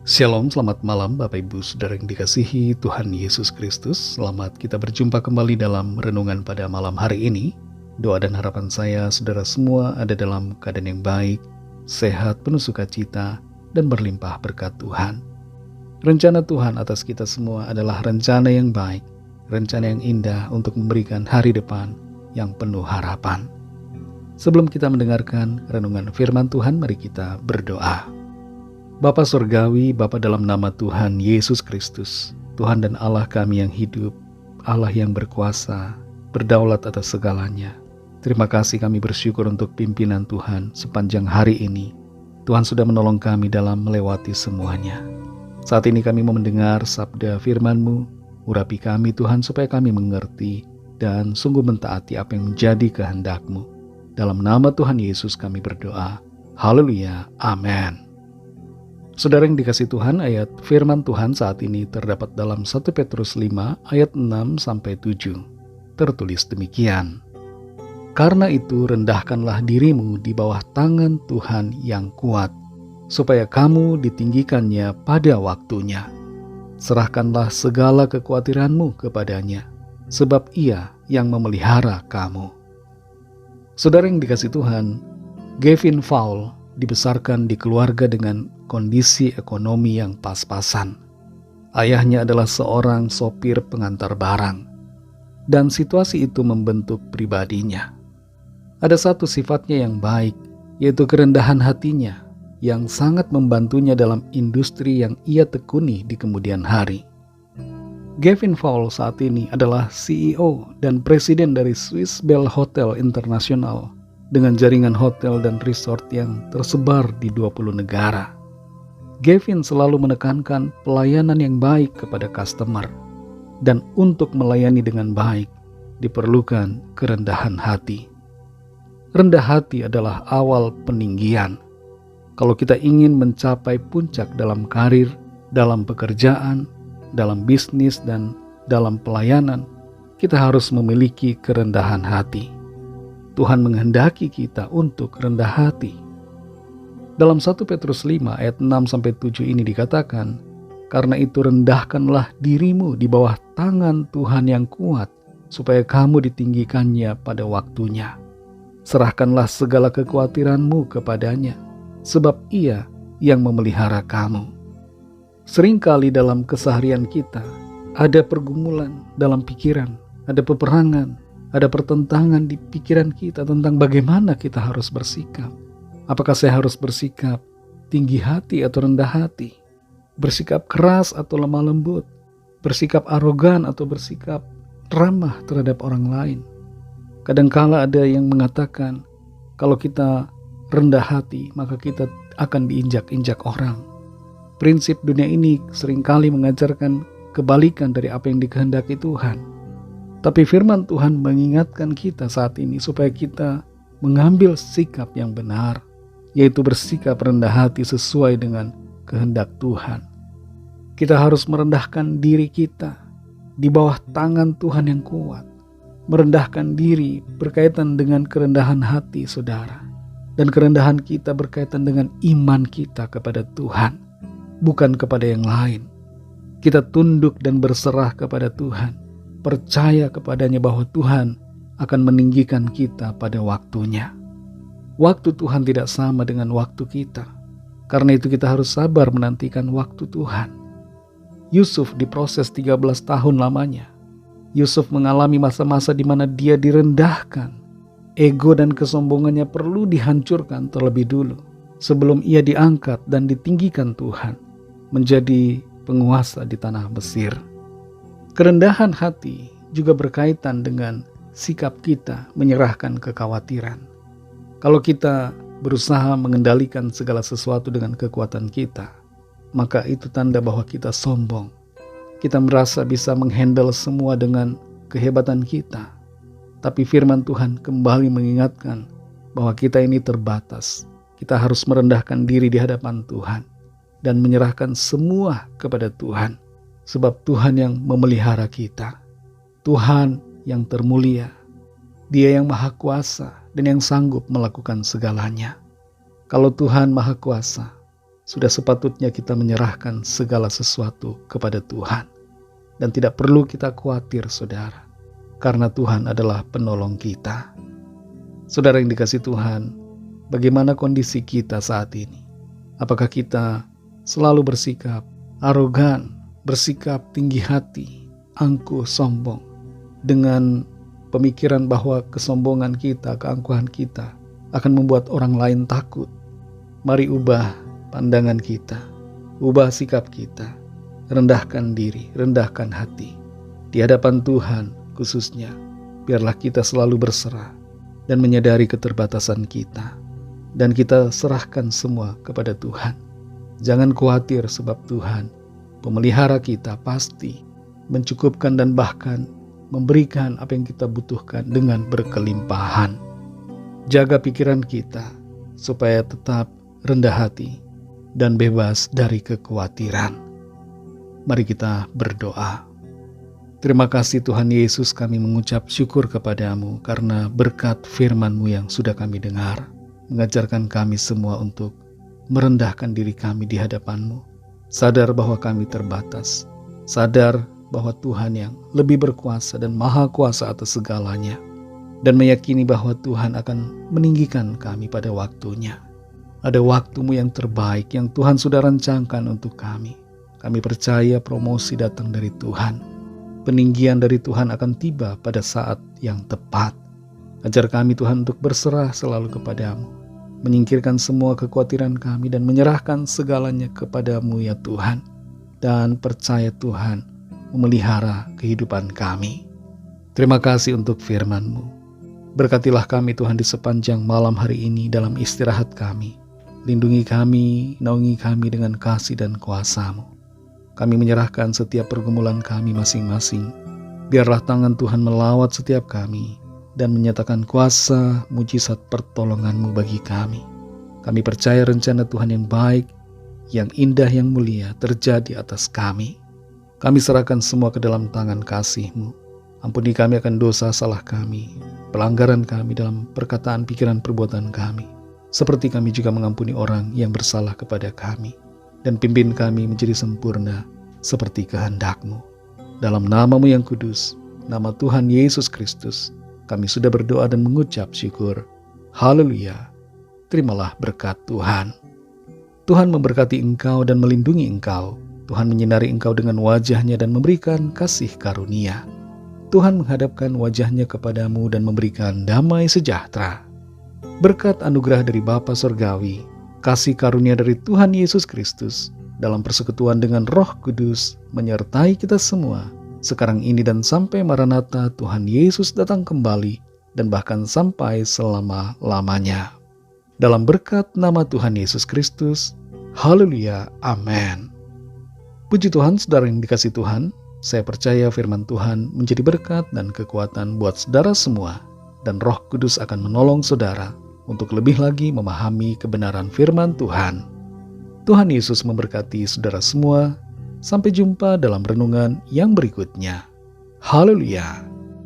Shalom, selamat malam Bapak Ibu Saudara yang dikasihi Tuhan Yesus Kristus. Selamat kita berjumpa kembali dalam renungan pada malam hari ini. Doa dan harapan saya saudara semua ada dalam keadaan yang baik, sehat, penuh sukacita, dan berlimpah berkat Tuhan. Rencana Tuhan atas kita semua adalah rencana yang baik, rencana yang indah untuk memberikan hari depan yang penuh harapan. Sebelum kita mendengarkan renungan firman Tuhan, mari kita berdoa. Bapa Surgawi, Bapa dalam nama Tuhan Yesus Kristus, Tuhan dan Allah kami yang hidup, Allah yang berkuasa, berdaulat atas segalanya. Terima kasih, kami bersyukur untuk pimpinan Tuhan sepanjang hari ini. Tuhan sudah menolong kami dalam melewati semuanya. Saat ini kami mau mendengar sabda firman-Mu, urapi kami Tuhan supaya kami mengerti dan sungguh mentaati apa yang menjadi kehendak-Mu. Dalam nama Tuhan Yesus kami berdoa. Haleluya, amin. Saudara yang dikasih Tuhan, ayat firman Tuhan saat ini terdapat dalam 1 Petrus 5 ayat 6-7. Tertulis demikian. Karena itu rendahkanlah dirimu di bawah tangan Tuhan yang kuat, supaya kamu ditinggikannya pada waktunya. Serahkanlah segala kekhawatiranmu kepadanya, sebab Ia yang memelihara kamu. Saudara yang dikasih Tuhan, Gavin Fowl dibesarkan di keluarga dengan kondisi ekonomi yang pas-pasan. Ayahnya adalah seorang sopir pengantar barang, dan situasi itu membentuk pribadinya. Ada satu sifatnya yang baik, yaitu kerendahan hatinya, yang sangat membantunya dalam industri yang ia tekuni di kemudian hari. Gavin Fowl saat ini adalah CEO dan presiden dari Swiss Bell Hotel International, dengan jaringan hotel dan resort yang tersebar di 20 negara. Gavin selalu menekankan pelayanan yang baik kepada customer, dan untuk melayani dengan baik diperlukan kerendahan hati. Rendah hati adalah awal peninggian. Kalau kita ingin mencapai puncak dalam karir, dalam pekerjaan, dalam bisnis, dan dalam pelayanan, kita harus memiliki kerendahan hati. Tuhan menghendaki kita untuk rendah hati. Dalam 1 Petrus 5 ayat 6-7 ini dikatakan, karena itu rendahkanlah dirimu di bawah tangan Tuhan yang kuat, supaya kamu ditinggikannya pada waktunya. Serahkanlah segala kekhawatiranmu kepadanya, sebab Ia yang memelihara kamu. Seringkali dalam keseharian kita, ada pergumulan dalam pikiran, ada peperangan, ada pertentangan di pikiran kita tentang bagaimana kita harus bersikap. Apakah saya harus bersikap tinggi hati atau rendah hati? Bersikap keras atau lemah lembut? Bersikap arogan atau bersikap ramah terhadap orang lain? Kadangkala ada yang mengatakan, kalau kita rendah hati, maka kita akan diinjak-injak orang. Prinsip dunia ini seringkali mengajarkan kebalikan dari apa yang dikehendaki Tuhan. Tapi firman Tuhan mengingatkan kita saat ini supaya kita mengambil sikap yang benar, yaitu bersikap rendah hati sesuai dengan kehendak Tuhan. Kita harus merendahkan diri kita di bawah tangan Tuhan yang kuat. Merendahkan diri berkaitan dengan kerendahan hati saudara. Dan kerendahan kita berkaitan dengan iman kita kepada Tuhan, bukan kepada yang lain. Kita tunduk dan berserah kepada Tuhan. Percaya kepadanya bahwa Tuhan akan meninggikan kita pada waktunya. Waktu Tuhan tidak sama dengan waktu kita. Karena itu kita harus sabar menantikan waktu Tuhan. Yusuf diproses 13 tahun lamanya. Yusuf mengalami masa-masa di mana dia direndahkan. Ego dan kesombongannya perlu dihancurkan terlebih dulu, sebelum ia diangkat dan ditinggikan Tuhan menjadi penguasa di tanah Mesir. Kerendahan hati juga berkaitan dengan sikap kita menyerahkan kekhawatiran. Kalau kita berusaha mengendalikan segala sesuatu dengan kekuatan kita, maka itu tanda bahwa kita sombong. Kita merasa bisa menghandle semua dengan kehebatan kita. Tapi firman Tuhan kembali mengingatkan bahwa kita ini terbatas. Kita harus merendahkan diri di hadapan Tuhan dan menyerahkan semua kepada Tuhan. Sebab Tuhan yang memelihara kita, Tuhan yang termulia, Dia yang maha kuasa dan yang sanggup melakukan segalanya. Kalau Tuhan maha kuasa, sudah sepatutnya kita menyerahkan segala sesuatu kepada Tuhan. Dan tidak perlu kita khawatir, saudara, karena Tuhan adalah penolong kita. Saudara yang dikasihi Tuhan, bagaimana kondisi kita saat ini? Apakah kita selalu bersikap arogan, bersikap tinggi hati, angkuh, sombong, dengan pemikiran bahwa kesombongan kita, keangkuhan kita akan membuat orang lain takut? Mari ubah pandangan kita, ubah sikap kita, rendahkan diri, rendahkan hati. Di hadapan Tuhan khususnya, biarlah kita selalu berserah dan menyadari keterbatasan kita. Dan kita serahkan semua kepada Tuhan. Jangan khawatir sebab Tuhan, pemelihara kita, pasti mencukupkan dan bahkan memberikan apa yang kita butuhkan dengan berkelimpahan. Jaga pikiran kita supaya tetap rendah hati dan bebas dari kekhawatiran. Mari kita berdoa. Terima kasih Tuhan Yesus, kami mengucap syukur kepadamu karena berkat firman-Mu yang sudah kami dengar, mengajarkan kami semua untuk merendahkan diri kami di hadapan-Mu. Sadar bahwa kami terbatas, sadar bahwa Tuhan yang lebih berkuasa dan maha kuasa atas segalanya, dan meyakini bahwa Tuhan akan meninggikan kami pada waktunya. Ada waktu-Mu yang terbaik yang Tuhan sudah rancangkan untuk kami. Kami percaya promosi datang dari Tuhan. Peninggian dari Tuhan akan tiba pada saat yang tepat. Ajar kami Tuhan untuk berserah selalu kepadamu, menyingkirkan semua kekhawatiran kami dan menyerahkan segalanya kepadamu ya Tuhan. Dan percaya Tuhan memelihara kehidupan kami. Terima kasih untuk firman-Mu. Berkatilah kami Tuhan di sepanjang malam hari ini dalam istirahat kami. Lindungi kami, naungi kami dengan kasih dan kuasa-Mu. Kami menyerahkan setiap pergumulan kami masing-masing. Biarlah tangan Tuhan melawat setiap kami dan menyatakan kuasa mujizat pertolongan-Mu bagi kami. Kami percaya rencana Tuhan yang baik, yang indah, yang mulia terjadi atas kami. Kami serahkan semua ke dalam tangan kasih-Mu. Ampuni kami akan dosa salah kami, pelanggaran kami dalam perkataan, pikiran, perbuatan kami. Seperti kami juga mengampuni orang yang bersalah kepada kami. Dan pimpin kami menjadi sempurna seperti kehendak-Mu. Dalam nama-Mu yang kudus, nama Tuhan Yesus Kristus, kami sudah berdoa dan mengucap syukur. Haleluya. Terimalah berkat Tuhan. Tuhan memberkati engkau dan melindungi engkau. Tuhan menyinari engkau dengan wajah-Nya dan memberikan kasih karunia. Tuhan menghadapkan wajah-Nya kepadamu dan memberikan damai sejahtera. Berkat anugerah dari Bapa Surgawi, kasih karunia dari Tuhan Yesus Kristus, dalam persekutuan dengan Roh Kudus, menyertai kita semua, sekarang ini dan sampai Maranatha Tuhan Yesus datang kembali, dan bahkan sampai selama-lamanya. Dalam berkat nama Tuhan Yesus Kristus, haleluya, amin. Puji Tuhan, saudara yang dikasihi Tuhan, saya percaya firman Tuhan menjadi berkat dan kekuatan buat saudara semua, dan Roh Kudus akan menolong saudara untuk lebih lagi memahami kebenaran firman Tuhan. Tuhan Yesus memberkati saudara semua. Sampai jumpa dalam renungan yang berikutnya. Haleluya.